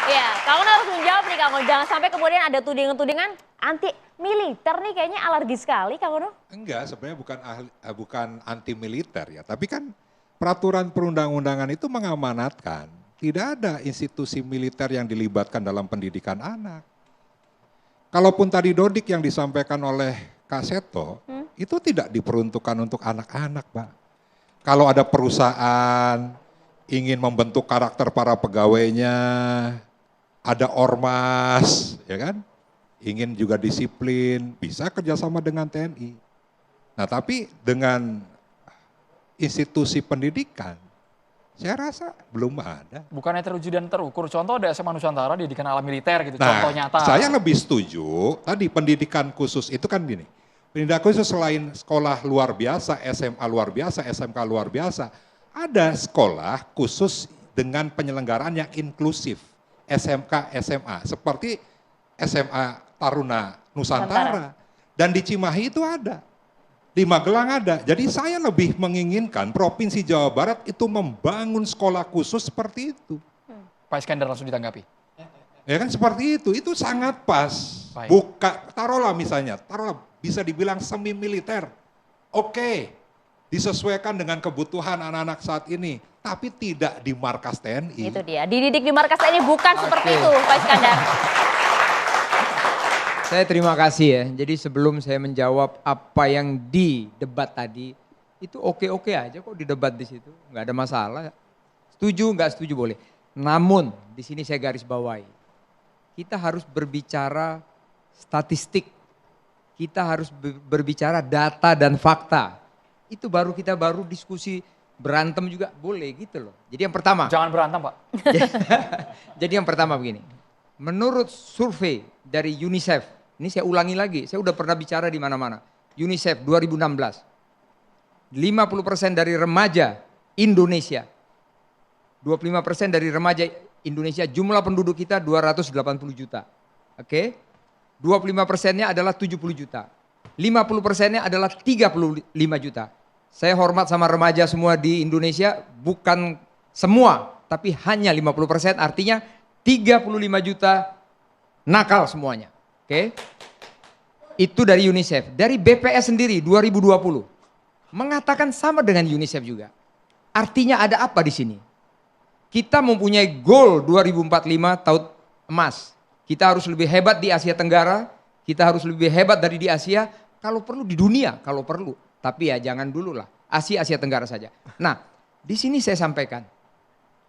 Iya, kamu harus menjawab nih Kang. Jangan sampai kemudian ada tudingan-tudingan anti militer nih, kayaknya alergi sekali Kang Uno. Enggak, sebenarnya bukan anti militer ya, tapi kan peraturan perundang-undangan itu mengamanatkan tidak ada institusi militer yang dilibatkan dalam pendidikan anak. Kalaupun tadi Dodik yang disampaikan oleh Kak Seto, itu tidak diperuntukkan untuk anak-anak, Pak. Kalau ada perusahaan ingin membentuk karakter para pegawainya, ada ormas, ya kan? Ingin juga disiplin, bisa kerjasama dengan TNI. Nah tapi dengan institusi pendidikan, saya rasa belum ada. Bukannya teruji dan terukur. Contoh ada SMA Nusantara didikan ala militer gitu, Nah, contoh nyata. saya lebih setuju, tadi pendidikan khusus itu kan gini, pendidikan khusus selain sekolah luar biasa, SMA luar biasa, SMK luar biasa, ada sekolah khusus dengan penyelenggaraan yang inklusif, SMK, SMA, seperti SMA Taruna Nusantara. Dan di Cimahi itu ada. Di Magelang ada. Jadi saya lebih menginginkan Provinsi Jawa Barat itu membangun sekolah khusus seperti itu. Pak Iskandar langsung ditanggapi. Ya kan seperti itu sangat pas. Baik. Taruhlah bisa dibilang semi militer. Oke, disesuaikan dengan kebutuhan anak-anak saat ini. Tapi tidak di markas TNI. Itu dia, dididik di markas TNI bukan seperti itu Pak Iskandar. Saya terima kasih ya. Jadi sebelum saya menjawab apa yang di debat tadi, itu oke-oke aja kok di debat di situ, nggak ada masalah. Setuju nggak setuju boleh. Namun di sini saya garis bawahi, kita harus berbicara statistik, kita harus berbicara data dan fakta. Itu kita baru diskusi berantem juga boleh gitu loh. Jadi yang pertama. Jangan berantem Pak. Jadi yang pertama begini, menurut survei dari UNICEF. Ini saya ulangi lagi, saya udah pernah bicara di mana-mana. UNICEF 2016, 50% dari remaja Indonesia, 25% dari remaja Indonesia, jumlah penduduk kita 280 juta. Oke, 25%-nya adalah 70 juta. 50%-nya adalah 35 juta. Saya hormat sama remaja semua di Indonesia, bukan semua, tapi hanya 50%, artinya 35 juta nakal semuanya. Oke, itu dari UNICEF. Dari BPS sendiri 2020 mengatakan sama dengan UNICEF juga. Artinya ada apa di sini? Kita mempunyai goal 2045 tahun emas. Kita harus lebih hebat di Asia Tenggara, kita harus lebih hebat dari di Asia, kalau perlu di dunia, kalau perlu. Tapi ya jangan dulu lah, Asia Tenggara saja. Nah, di sini saya sampaikan.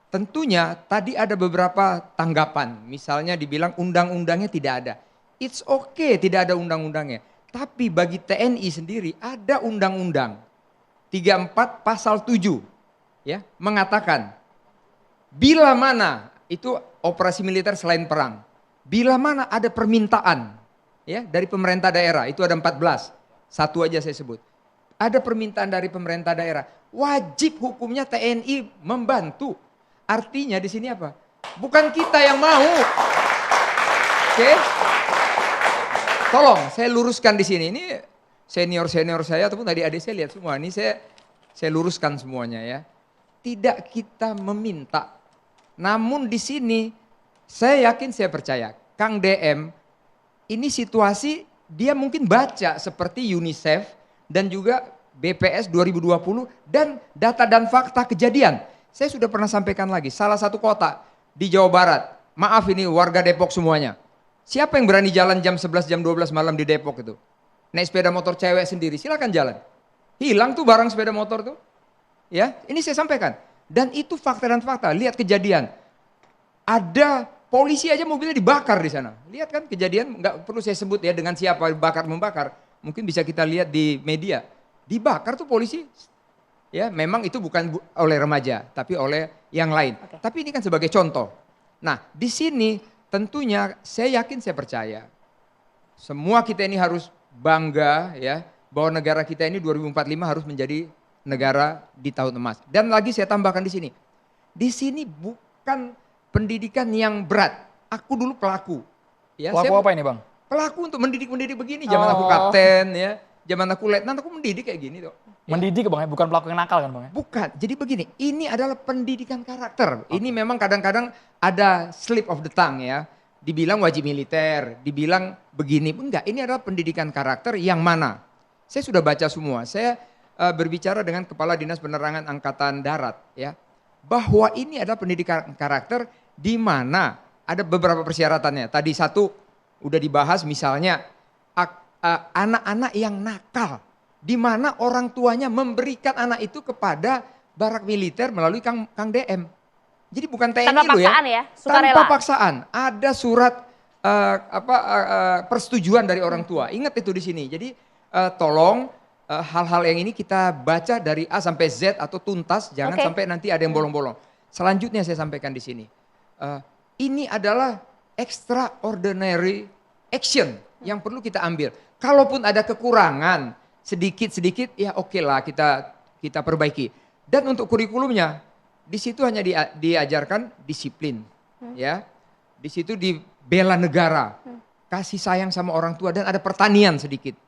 Tentunya tadi ada beberapa tanggapan, misalnya dibilang undang-undangnya tidak ada. It's okay tidak ada undang-undangnya. Tapi bagi TNI sendiri ada undang-undang 34 pasal 7 ya, mengatakan bila mana itu operasi militer selain perang, bila mana ada permintaan ya dari pemerintah daerah, itu ada 14. Satu aja saya sebut. Ada permintaan dari pemerintah daerah, wajib hukumnya TNI membantu. Artinya di sini apa? Bukan kita yang mau. Oke? Tolong saya luruskan di sini. Ini senior-senior saya ataupun tadi adik saya lihat semua. Ini saya luruskan semuanya ya. Tidak kita meminta. Namun di sini saya yakin, saya percaya Kang DM ini situasi dia mungkin baca seperti UNICEF dan juga BPS 2020 dan data dan fakta kejadian. Saya sudah pernah sampaikan lagi, salah satu kota di Jawa Barat, maaf ini warga Depok semuanya. Siapa yang berani jalan jam 11, jam 12 malam di Depok itu? Naik sepeda motor cewek sendiri, silakan jalan. Hilang tuh barang sepeda motor tuh. Ya, ini saya sampaikan. Dan itu fakta dan fakta, lihat kejadian. Ada polisi aja mobilnya dibakar di sana. Lihat kan kejadian, nggak perlu saya sebut ya dengan siapa membakar. Mungkin bisa kita lihat di media. Dibakar tuh polisi. Ya, memang itu bukan oleh remaja, tapi oleh yang lain. Oke. Tapi ini kan sebagai contoh. Nah, di sini tentunya saya yakin, saya percaya. Semua kita ini harus bangga ya, bahwa negara kita ini 2045 harus menjadi negara di tahun emas. Dan lagi saya tambahkan di sini. Di sini bukan pendidikan yang berat. Aku dulu pelaku. Ya, Pelaku apa ini Bang? Pelaku untuk mendidik begini. Zaman aku kapten ya, zaman aku letnan aku mendidik kayak gini tuh. Mendidik Bang ya, bukan pelaku yang nakal kan Bang ya? Bukan. Jadi begini, ini adalah pendidikan karakter. Ini memang kadang-kadang ada slip of the tongue ya. Dibilang wajib militer, dibilang begini. Enggak, ini adalah pendidikan karakter yang mana? Saya sudah baca semua. Saya berbicara dengan Kepala Dinas Penerangan Angkatan Darat ya. Bahwa ini adalah pendidikan karakter di mana ada beberapa persyaratannya. Tadi satu udah dibahas misalnya anak-anak yang nakal. Di mana orang tuanya memberikan anak itu kepada barak militer melalui Kang DM. Jadi bukan TNI Tanpa loh ya. paksaan ya, sukarela. Tanpa paksaan. Ada surat persetujuan dari orang tua. Ingat itu di sini. Jadi tolong hal-hal yang ini kita baca dari A sampai Z atau tuntas. Jangan sampai nanti ada yang bolong-bolong. Selanjutnya saya sampaikan di sini. Ini adalah extraordinary action yang perlu kita ambil. Kalaupun ada kekurangan, sedikit-sedikit ya oke lah kita perbaiki. Dan untuk kurikulumnya di situ hanya diajarkan disiplin ya. Di situ di bela negara, kasih sayang sama orang tua dan ada pertanian sedikit.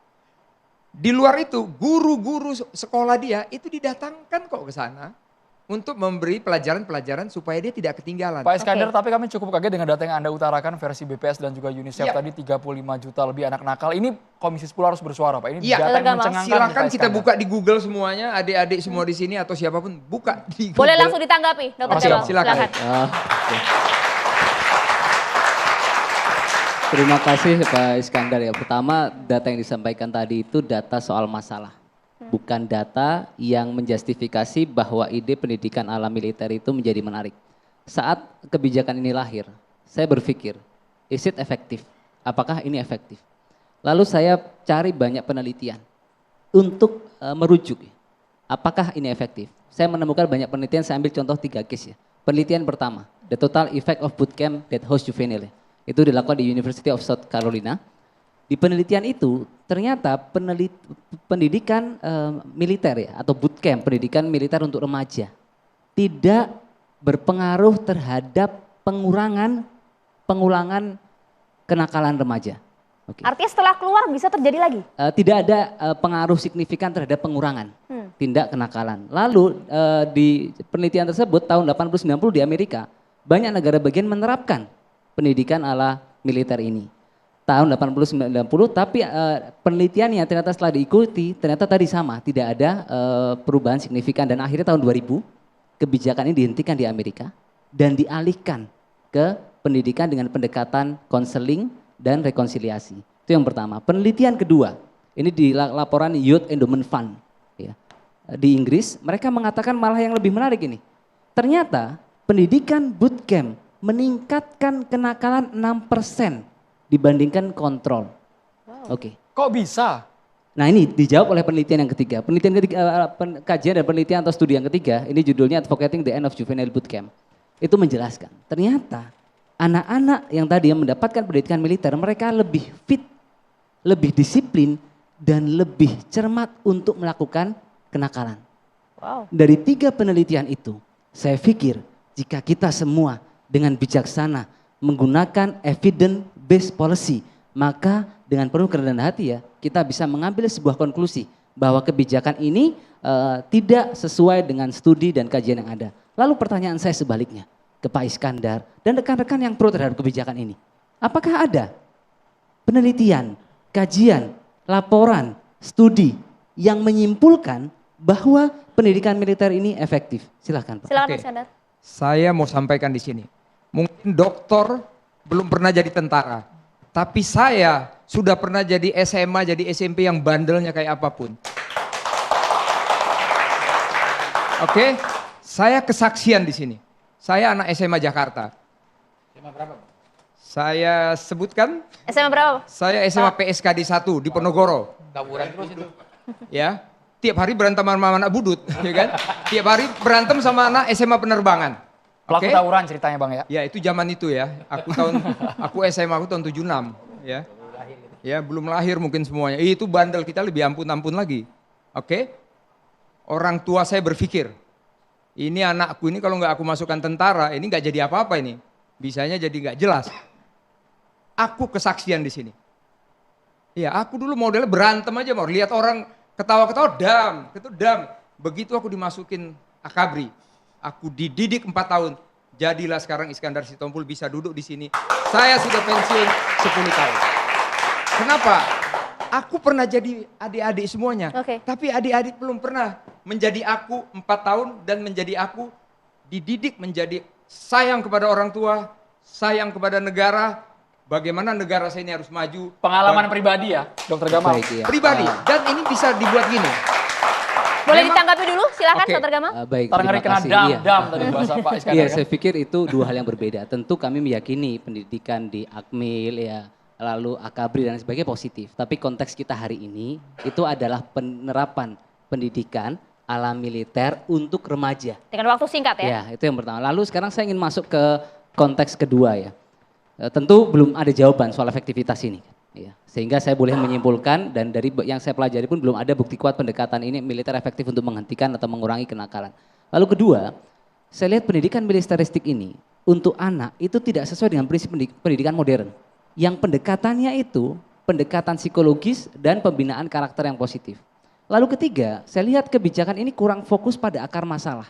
Di luar itu guru-guru sekolah dia itu didatangkan kok ke sana untuk memberi pelajaran-pelajaran supaya dia tidak ketinggalan. Pak Iskandar, tapi kami cukup kaget dengan data yang Anda utarakan versi BPS dan juga UNICEF Ya. tadi 35 juta lebih anak nakal. Ini Komisi 10 harus bersuara Pak. Ini Ya. data yang Gampang. mencengangkan. Silakan Pak kita Iskandar. buka di Google semuanya, adik-adik semua di sini atau siapapun buka di Google. Boleh langsung ditanggapi, Dr. Oke, Cabang. silakan. Oke. Terima kasih Pak Iskandar ya. Pertama data yang disampaikan tadi itu data soal masalah. Bukan data yang menjustifikasi bahwa ide pendidikan ala militer itu menjadi menarik. Saat kebijakan ini lahir, saya berpikir, is it efektif? Apakah ini efektif? Lalu saya cari banyak penelitian untuk merujuk. Apakah ini efektif? Saya menemukan banyak penelitian, saya ambil contoh 3 case ya. Penelitian pertama, the total effect of bootcamp that host juvenile. Itu dilakukan di University of South Carolina. Di penelitian itu ternyata pendidikan militer ya atau bootcamp pendidikan militer untuk remaja tidak berpengaruh terhadap pengulangan kenakalan remaja. Oke. Artinya setelah keluar bisa terjadi lagi? Tidak ada pengaruh signifikan terhadap pengurangan tindak kenakalan. Lalu di penelitian tersebut tahun 80-90 di Amerika banyak negara bagian menerapkan pendidikan ala militer ini. Tahun 80-90 tapi penelitiannya ternyata setelah diikuti ternyata tadi sama, tidak ada perubahan signifikan dan akhirnya tahun 2000 kebijakan ini dihentikan di Amerika dan dialihkan ke pendidikan dengan pendekatan konseling dan rekonsiliasi. Itu yang pertama. Penelitian kedua, ini di laporan Youth Endowment Fund ya. Di Inggris mereka mengatakan malah yang lebih menarik ini. Ternyata pendidikan bootcamp meningkatkan kenakalan 6% dibandingkan kontrol. Oke. Kok bisa? Nah ini dijawab oleh penelitian yang ketiga. Penelitian ketiga, kajian dan penelitian atau studi yang ketiga, ini judulnya Advocating the End of Juvenile Bootcamp. Itu menjelaskan, ternyata anak-anak yang tadi yang mendapatkan pendidikan militer, mereka lebih fit, lebih disiplin, dan lebih cermat untuk melakukan kenakalan. Wow. Dari 3 penelitian itu, saya pikir jika kita semua dengan bijaksana menggunakan evidence-based policy, maka dengan penuh kerendahan hati ya, kita bisa mengambil sebuah konklusi bahwa kebijakan ini tidak sesuai dengan studi dan kajian yang ada. Lalu pertanyaan saya sebaliknya ke Pak Iskandar dan rekan-rekan yang pro terhadap kebijakan ini. Apakah ada penelitian, kajian, laporan, studi yang menyimpulkan bahwa pendidikan militer ini efektif? Silakan Pak. Silakan Oke. Pak Iskandar. Saya mau sampaikan di sini. Mungkin dokter belum pernah jadi tentara. Tapi saya sudah pernah jadi SMA, jadi SMP yang bandelnya kayak apapun. Oke, saya kesaksian di sini. Saya anak SMA Jakarta. SMA berapa? Saya sebutkan, SMA berapa? saya SMA PSKD 1 di Ponorogo. Tawuran terus itu. Ya, tiap hari berantem sama anak budut, ya kan? Tiap hari berantem sama anak SMA penerbangan. Pelaku Oke? tawuran ceritanya Bang ya. Ya itu zaman itu ya. Aku SMA aku tahun 76 ya. Ya belum lahir mungkin semuanya. Itu bandel kita lebih ampun-ampun lagi. Oke? Orang tua saya berpikir, ini anakku ini kalau nggak aku masukkan tentara, ini nggak jadi apa-apa ini. Bisanya jadi nggak jelas. Aku kesaksian di sini. Ya aku dulu modelnya berantem aja mau lihat orang Ketawa-ketawa dam. Begitu aku dimasukin Akabri, aku dididik 4 tahun. Jadilah sekarang Iskandar Sitompul bisa duduk di sini. Saya sudah pensiun 10 tahun. Kenapa? Aku pernah jadi adik-adik semuanya. Oke. Tapi adik-adik belum pernah menjadi aku 4 tahun dan menjadi aku dididik menjadi sayang kepada orang tua, sayang kepada negara. Bagaimana negara saya ini harus maju. Pengalaman pribadi ya, Dokter Gamal. Baik, iya. Pribadi. Dan ini bisa dibuat gini. Boleh Memang- ditanggapi dulu, silakan Oke. Dr. Gamal. Baik, Ntar ngeri kena dam, iya. dam tadi bahasa Pak Iskandar. Iya, kan? saya pikir itu dua hal yang berbeda. Tentu kami meyakini pendidikan di Akmil ya, lalu Akabri dan sebagainya positif. Tapi konteks kita hari ini itu adalah penerapan pendidikan ala militer untuk remaja. Dengan waktu singkat ya. Ya, itu yang pertama. Lalu sekarang saya ingin masuk ke konteks kedua ya. Tentu belum ada jawaban soal efektivitas ini. Ya, sehingga saya boleh menyimpulkan dan dari yang saya pelajari pun belum ada bukti kuat pendekatan ini militer efektif untuk menghentikan atau mengurangi kenakalan. Lalu kedua, saya lihat pendidikan militeristik ini untuk anak itu tidak sesuai dengan prinsip pendidikan modern. Yang pendekatannya itu pendekatan psikologis dan pembinaan karakter yang positif. Lalu ketiga, saya lihat kebijakan ini kurang fokus pada akar masalah.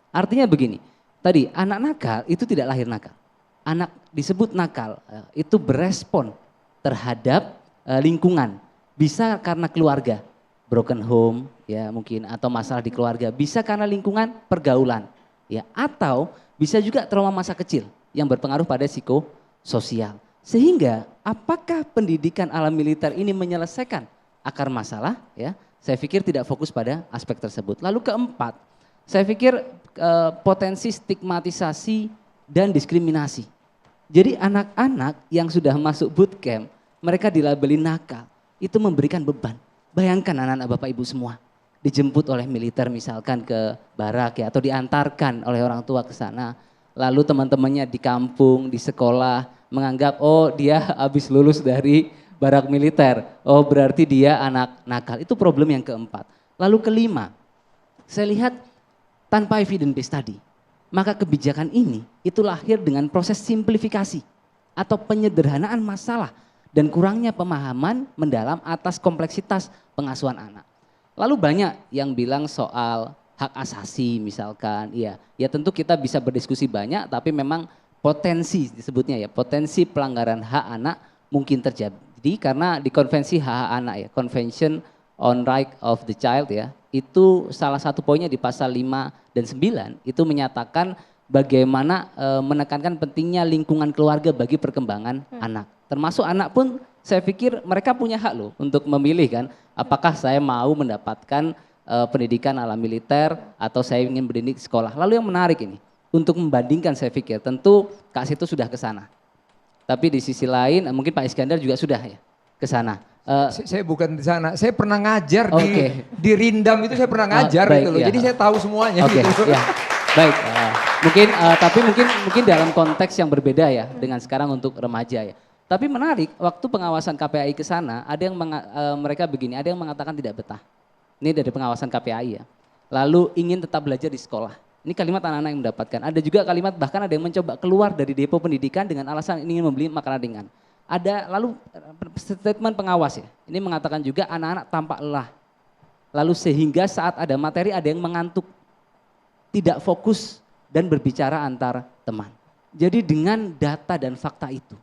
Artinya begini, tadi anak nakal itu tidak lahir nakal. Anak disebut nakal itu berespon terhadap lingkungan. Bisa karena keluarga, broken home ya mungkin, atau masalah di keluarga. Bisa karena lingkungan pergaulan ya, atau bisa juga trauma masa kecil yang berpengaruh pada psikososial. Sehingga apakah pendidikan ala militer ini menyelesaikan akar masalah ya? Saya pikir tidak fokus pada aspek tersebut. Lalu keempat, saya pikir potensi stigmatisasi dan diskriminasi. Jadi anak-anak yang sudah masuk bootcamp, mereka dilabeli nakal, itu memberikan beban. Bayangkan anak-anak Bapak Ibu semua, dijemput oleh militer misalkan ke barak ya, atau diantarkan oleh orang tua ke sana. Lalu teman-temannya di kampung, di sekolah, menganggap oh dia habis lulus dari barak militer, oh berarti dia anak nakal. Itu problem yang keempat. Lalu kelima, saya lihat tanpa evidence base tadi, maka kebijakan ini itu lahir dengan proses simplifikasi atau penyederhanaan masalah dan kurangnya pemahaman mendalam atas kompleksitas pengasuhan anak. Lalu banyak yang bilang soal hak asasi misalkan, ya tentu kita bisa berdiskusi banyak, tapi memang potensi disebutnya ya, potensi pelanggaran hak anak mungkin terjadi karena di konvensi hak anak ya, Convention on Right of the Child ya, itu salah satu poinnya di pasal 5 dan 9 itu menyatakan bagaimana menekankan pentingnya lingkungan keluarga bagi perkembangan anak. Termasuk anak pun saya pikir mereka punya hak loh untuk memilih kan, apakah saya mau mendapatkan pendidikan ala militer atau saya ingin berdidik di sekolah. Lalu yang menarik ini, untuk membandingkan saya pikir tentu Kak Seto sudah ke sana. Tapi di sisi lain mungkin Pak Iskandar juga sudah ya ke sana. Saya bukan di sana, saya pernah ngajar Oke. di Rindam itu saya pernah ngajar baik, gitu loh. iya. Jadi saya tahu semuanya Oke, gitu. ya. Baik. Mungkin tapi mungkin dalam konteks yang berbeda ya dengan sekarang untuk remaja ya. Tapi menarik, waktu pengawasan KPAI ke sana, ada yang mereka begini, ada yang mengatakan tidak betah. Ini dari pengawasan KPAI ya. Lalu ingin tetap belajar di sekolah. Ini kalimat anak-anak yang mendapatkan. Ada juga kalimat bahkan ada yang mencoba keluar dari depo pendidikan dengan alasan ingin membeli makanan ringan. Ada lalu statement pengawas ya. Ini mengatakan juga anak-anak tampak lelah. Lalu sehingga saat ada materi ada yang mengantuk. Tidak fokus dan berbicara antar teman. Jadi dengan data dan fakta itu,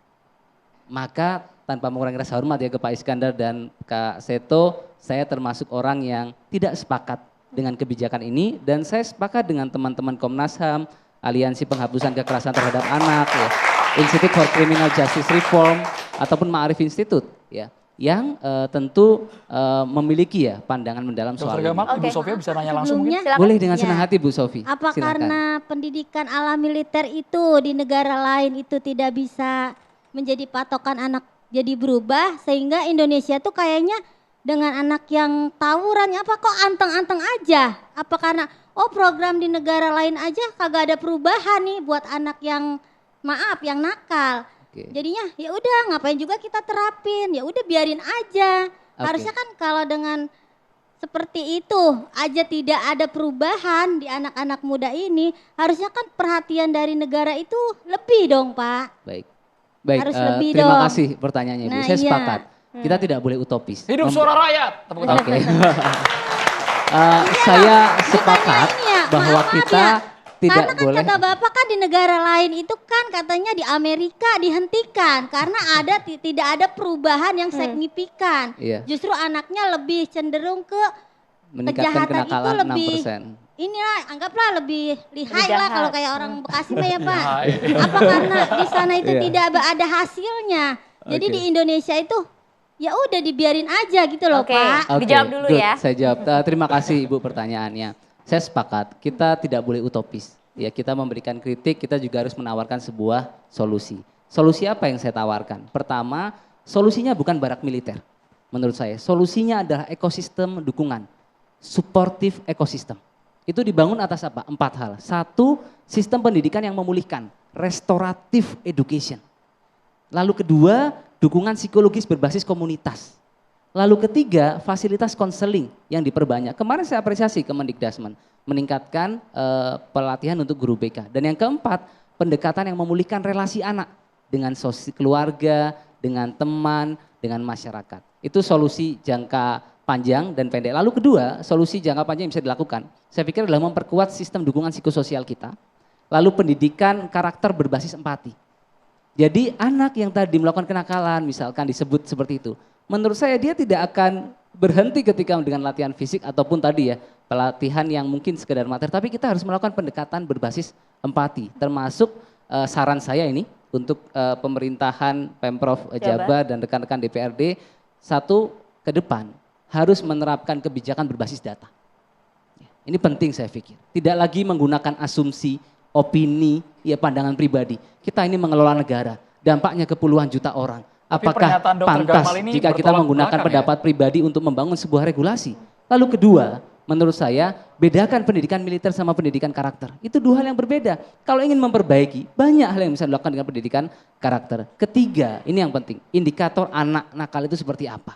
maka tanpa mengurangi rasa hormat ya ke Pak Iskandar dan Kak Seto, saya termasuk orang yang tidak sepakat dengan kebijakan ini dan saya sepakat dengan teman-teman Komnas HAM, Aliansi Penghapusan Kekerasan Terhadap Anak, ya, Institute for Criminal Justice Reform ataupun Ma'arif Institute ya, yang tentu memiliki ya pandangan mendalam soal Dokter ini. Gamal, Ibu Oke. Sofia bisa nanya langsung mungkin? Silakan. Boleh dengan senang Ya. hati Bu Sofi. Apa Silakan. karena pendidikan ala militer itu di negara lain itu tidak bisa menjadi patokan anak jadi berubah sehingga Indonesia tuh kayaknya dengan anak yang tawuran apa kok anteng-anteng aja? Apa karena program di negara lain aja kagak ada perubahan nih buat anak yang maaf yang nakal. Oke. Jadinya ya udah ngapain juga kita terapin, ya udah biarin aja. Oke. Harusnya kan kalau dengan seperti itu aja tidak ada perubahan di anak-anak muda ini, harusnya kan perhatian dari negara itu lebih dong Pak. Baik. Baik, Harus lebih terima dong. kasih pertanyaannya Ibu. Nah, Saya iya. sepakat. Kita tidak boleh utopis. Hidup suara rakyat. Tepuk tangan. Oke. Saya sepakat Bukannya ini ya, bahwa maaf kita ya. tidak Karena kan boleh. kata Bapak kan di negara lain itu kan katanya di Amerika dihentikan karena tidak ada perubahan yang signifikan. Iya. Justru anaknya lebih cenderung ke Meningkatkan kejahatan itu kenakalan lebih 6%. inilah anggaplah lebih lihai jahat. lah kalau kayak orang Bekasi mah ya Pak. Lihai. Apa karena di sana itu Iya. tidak ada hasilnya. Jadi Oke. di Indonesia itu ya udah dibiarin aja gitu loh Oke. Pak. Oke, Dijawab dulu good. ya. Saya jawab. Terima kasih Ibu pertanyaannya. Saya sepakat, kita tidak boleh utopis. Ya, kita memberikan kritik, kita juga harus menawarkan sebuah solusi. Solusi apa yang saya tawarkan? Pertama, solusinya bukan barak militer. Menurut saya, solusinya adalah ekosistem dukungan. Supportive ekosistem. Itu dibangun atas apa? 4 hal. 1, sistem pendidikan yang memulihkan. Restorative education. Lalu kedua, dukungan psikologis berbasis komunitas. Lalu ketiga, fasilitas konseling yang diperbanyak. Kemarin saya apresiasi Kemendikbudrismen meningkatkan pelatihan untuk guru BK. Dan yang keempat, pendekatan yang memulihkan relasi anak dengan keluarga, dengan teman, dengan masyarakat. Itu solusi jangka panjang dan pendek. Lalu kedua, solusi jangka panjang yang bisa dilakukan, saya pikir adalah memperkuat sistem dukungan psikososial kita. Lalu pendidikan karakter berbasis empati. Jadi anak yang tadi melakukan kenakalan, misalkan disebut seperti itu, menurut saya dia tidak akan berhenti ketika dengan latihan fisik ataupun tadi ya pelatihan yang mungkin sekedar materi, tapi kita harus melakukan pendekatan berbasis empati, termasuk saran saya ini untuk pemerintahan Pemprov Jabar dan rekan-rekan DPRD, satu ke depan harus menerapkan kebijakan berbasis data. Ini penting saya pikir, tidak lagi menggunakan asumsi, opini, ya pandangan pribadi. Kita ini mengelola negara, dampaknya ke puluhan juta orang. Tapi Apakah pernyataan Dr. pantas Gamal ini jika kita bertolak menggunakan belakang ya? pendapat pribadi untuk membangun sebuah regulasi? Lalu kedua, menurut saya bedakan pendidikan militer sama pendidikan karakter. Itu dua hal yang berbeda. Kalau ingin memperbaiki, banyak hal yang bisa dilakukan dengan pendidikan karakter. Ketiga, ini yang penting, indikator anak nakal itu seperti apa?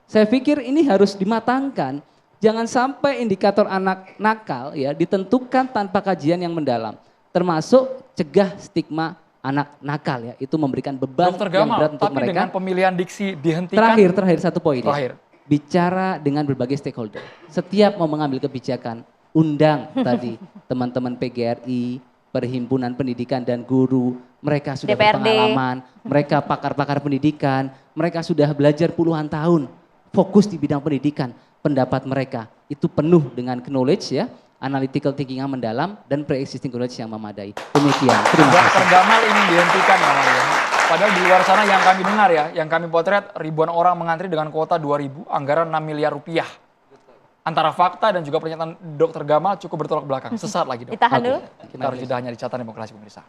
Saya pikir ini harus dimatangkan. Jangan sampai indikator anak nakal ya ditentukan tanpa kajian yang mendalam. Termasuk cegah stigma anak nakal ya, itu memberikan beban Dokter yang Gamal, berat untuk tapi mereka. dengan pemilihan diksi dihentikan. Terakhir satu poin Terakhir. ya. Bicara dengan berbagai stakeholder. Setiap mau mengambil kebijakan, undang tadi teman-teman PGRI, Perhimpunan Pendidikan dan Guru, mereka sudah DPRD. berpengalaman, mereka pakar-pakar pendidikan, mereka sudah belajar puluhan tahun, fokus di bidang pendidikan. Pendapat mereka itu penuh dengan knowledge ya, analytical thinking yang mendalam dan pre-existing knowledge yang memadai. Demikian, terima kasih. Dokter Gamal ingin dihentikan ya Maria. Padahal di luar sana yang kami dengar ya, yang kami potret ribuan orang mengantri dengan kuota 2.000, anggaran 6 miliar rupiah. Antara fakta dan juga pernyataan Dokter Gamal cukup bertolak belakang. Sesaat lagi dok. Ditahan dulu. Kita harus jeda hanya di Catatan Demokrasi pemirsa.